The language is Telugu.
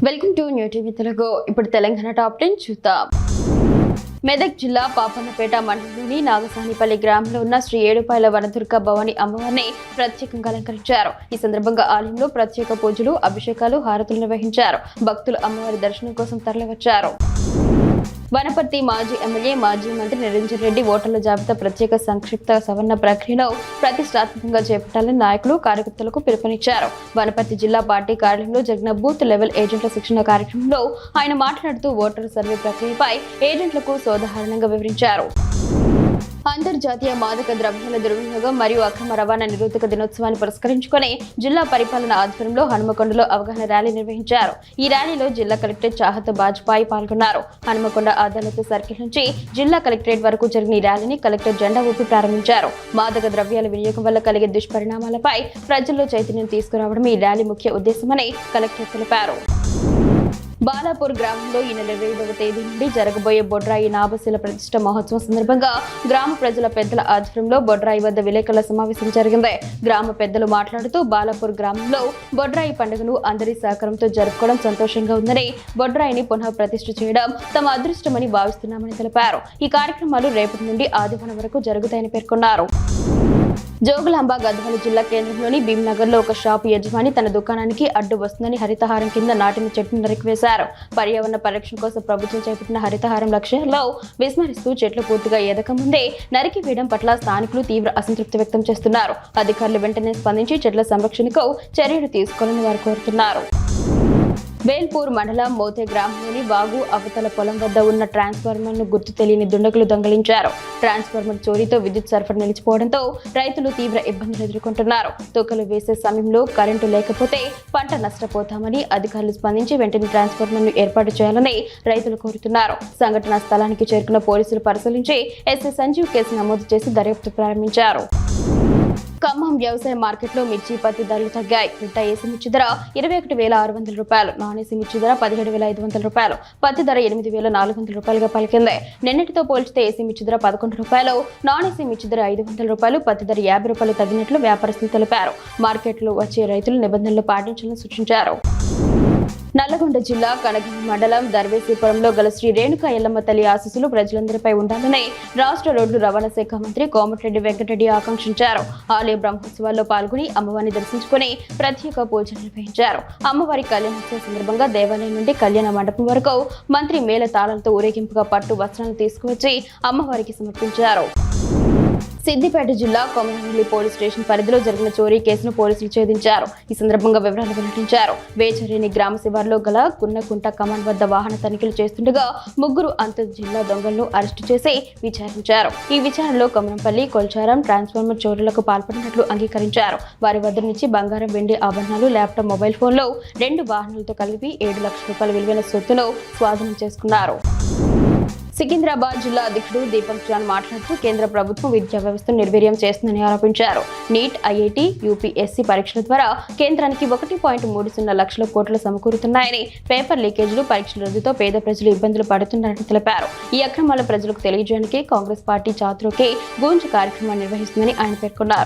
Welcome to new TV Telugu. ఇప్పుడు తెలంగాణ టాప్ 10 చూద్దాం. మెదక్ జిల్లా పాపన్నపేట మండలంలోని నాగసానిపల్లి గ్రామంలో ఉన్న శ్రీ ఏడుపాయల వనదుర్గ భవాని అమ్మవారిని ప్రత్యేకంగా అలంకరించారు. ఈ సందర్భంగా ఆలయంలో ప్రత్యేక పూజలు, అభిషేకాలు, హారతులు నిర్వహించారు. భక్తులు అమ్మవారి దర్శనం కోసం తరలివచ్చారు. వనపర్తి మాజీ ఎమ్మెల్యే, మాజీ మంత్రి నిరంజన్ రెడ్డి ఓటర్ల జాబితా ప్రత్యేక సంక్షిప్త సవరణ ప్రక్రియను ప్రతిష్టాత్మకంగా చేపట్టాలని నాయకులు, కార్యకర్తలకు పిలుపునిచ్చారు. వనపర్తి జిల్లా పార్టీ కార్యాలయంలో జరిగిన బూత్ లెవెల్ ఏజెంట్ల శిక్షణ కార్యక్రమంలో ఆయన మాట్లాడుతూ ఓటర్ సర్వే ప్రక్రియపై ఏజెంట్లకు సోదాహరణంగా వివరించారు. అంతర్జాతీయ మాదక ద్రవ్యాల దుర్వినియోగం మరియు అక్రమ రవాణా నిరోధక దినోత్సవాన్ని పురస్కరించుకుని జిల్లా పరిపాలన ఆధ్వర్యంలో హనుమకొండలో అవగాహన ర్యాలీ నిర్వహించారు. ఈ ర్యాలీలో జిల్లా కలెక్టర్ చాహత్ బాజ్పాయి పాల్గొన్నారు. హనుమకొండ అదాలత్ సర్కిల్ నుంచి జిల్లా కలెక్టరేట్ వరకు జరిగిన ఈ ర్యాలీని కలెక్టర్ జెండా ఊపి ప్రారంభించారు. మాదక ద్రవ్యాల వినియోగం వల్ల కలిగే దుష్పరిణామాలపై ప్రజల్లో చైతన్యం తీసుకురావడం ఈ ర్యాలీ ముఖ్య ఉద్దేశమని కలెక్టర్ తెలిపారు. బాలాపూర్ గ్రామంలో ఈ నెల 25వ తేదీ నుండి జరగబోయే బొడ్రాయి నాభశిల ప్రతిష్ఠ మహోత్సవం సందర్భంగా గ్రామ ప్రజల పెద్దల ఆధ్వర్యంలో బొడ్రాయి వద్ద విలేకరుల సమావేశం జరిగింది. గ్రామ పెద్దలు మాట్లాడుతూ బాలాపూర్ గ్రామంలో బొడ్రాయి పండుగను అందరి సహకారంతో జరుపుకోవడం సంతోషంగా ఉందని, బొడ్రాయిని పునః ప్రతిష్ఠ చేయడం తమ అదృష్టమని భావిస్తున్నామని తెలిపారు. ఈ కార్యక్రమాలు రేపటి నుండి ఆదివారం వరకు జరుగుతాయని పేర్కొన్నారు. జోగులాంబ గద్వాల జిల్లా కేంద్రంలోని భీమ్నగర్ లో ఒక షాపు యజమాని తన దుకాణానికి అడ్డు వస్తుందని హరితహారం కింద నాటిన చెట్టును నరికివేశారు. పర్యావరణ పరిరక్షణ కోసం ప్రభుత్వం చేపట్టిన హరితహారం లక్ష్యాల్లో విస్మరిస్తూ చెట్లు పూర్తిగా ఎదకముందే నరికివేయడం పట్ల స్థానికులు తీవ్ర అసంతృప్తి వ్యక్తం చేస్తున్నారు. అధికారులు వెంటనే స్పందించి చెట్ల సంరక్షణకు చర్యలు తీసుకోవాలని వారు కోరుతున్నారు. వేల్పూర్ మండలం మోతే గ్రామంలోని వాగు అవతల పొలం వద్ద ఉన్న ట్రాన్స్ఫార్మర్ ను గుర్తు తెలియని దుండగులు దొంగిలించారు. ట్రాన్స్ఫార్మర్ చోరీతో విద్యుత్ సరఫరా నిలిచిపోవడంతో రైతులు తీవ్ర ఇబ్బందులు ఎదుర్కొంటున్నారు. తొక్కలు వేసే సమయంలో కరెంటు లేకపోతే పంట నష్టపోతామని అధికారులు స్పందించి వెంటనే ట్రాన్స్ఫార్మర్ ను ఏర్పాటు చేయాలని రైతులు కోరుతున్నారు. సంఘటనా స్థలానికి చేరుకున్న పోలీసులు పరిశీలించి ఎస్ఐ సంజీవ్ కేసు నమోదు చేసి దర్యాప్తు ప్రారంభించారు. ఖమ్మం వ్యవసాయ మార్కెట్లో మిర్చి, పత్తి ధరలు తగ్గాయి. క్వింటా ఏసీ మిర్చి ధర 21,600 రూపాయలు, నాన్ ఏసీ మిర్చి ధర 17,500 రూపాయలు, పత్తి ధర 8,400 రూపాయలుగా పలికింది. నిన్నటితో పోల్చితే ఏసీ మిర్చి ధర 11 రూపాయలు, నాన్ ఏసీ మిర్చి ధర 500 రూపాయలు, పత్తి ధర 50 రూపాయలు తగ్గినట్లు వ్యాపారస్తులు తెలిపారు. మార్కెట్లో వచ్చే రైతులు నిబంధనలు పాటించాలని సూచించారు. నల్లగొండ జిల్లా కనగల్ మండలం దర్వేశీపురంలో గల శ్రీ రేణుకా ఎల్లమ్మ తల్లి ఆశీస్సులు ప్రజలందరిపై ఉండాలని రాష్ట్ర రోడ్లు రవాణా శాఖ మంత్రి కోమటిరెడ్డి వెంకటరెడ్డి ఆకాంక్షించారు. ఆలయ బ్రహ్మోత్సవాల్లో పాల్గొని అమ్మవారిని దర్శించుకుని ప్రత్యేక పూజలు నిర్వహించారు. అమ్మవారి కళ్యాణోత్సవం సందర్భంగా దేవాలయం నుండి కళ్యాణ మండపం వరకు మంత్రి మేళ తాళాలతో ఊరేగింపుగా పట్టు వస్త్రాలు తీసుకువచ్చి అమ్మవారికి సమర్పించారు. సిద్దిపేట జిల్లా కొమరవెల్లి పోలీస్ స్టేషన్ పరిధిలో జరిగిన చోరీ కేసును పోలీసులు ఛేదించారు. ఈ సందర్భంగా వివరాలు వెల్లడించారు. వేచరేని గ్రామ శివార్లో గల గున్నకుంట కమాన్ వద్ద వాహన తనిఖీలు చేస్తుండగా 3 అంతర్ జిల్లా దొంగలను అరెస్టు చేసి విచారించారు. ఈ విచారణలో కొమరంపల్లి, కొల్చారం ట్రాన్స్ఫార్మర్ చోరీలకు పాల్పడినట్లు అంగీకరించారు. వారి వద్ద నుంచి బంగారం, వెండి ఆభరణాలు, ల్యాప్టాప్, మొబైల్ ఫోన్లో 2 వాహనాలతో కలిపి 7 లక్షల రూపాయల విలువైన సొత్తును స్వాధీనం చేసుకున్నారు. సికింద్రాబాద్ జిల్లా అధ్యక్షుడు దీపక్ జాన్ మాట్లాడుతూ కేంద్ర ప్రభుత్వం విద్యా వ్యవస్థను నిర్వీర్యం చేస్తుందని ఆరోపించారు. నీట్, ఐఐటి, యూపీఎస్సీ పరీక్షల ద్వారా కేంద్రానికి 1.30 లక్షల కోట్లు సమకూరుతున్నాయని, పేపర్ లీకేజీలు, పరీక్షల రద్దుతో పేద ప్రజలు ఇబ్బందులు పడుతున్నారని తెలిపారు. ఈ అక్రమాల ప్రజలకు తెలియజేయడానికి కాంగ్రెస్ పార్టీ చాతురోకే గూంజ్ కార్యక్రమాన్ని నిర్వహిస్తుందని ఆయన పేర్కొన్నారు.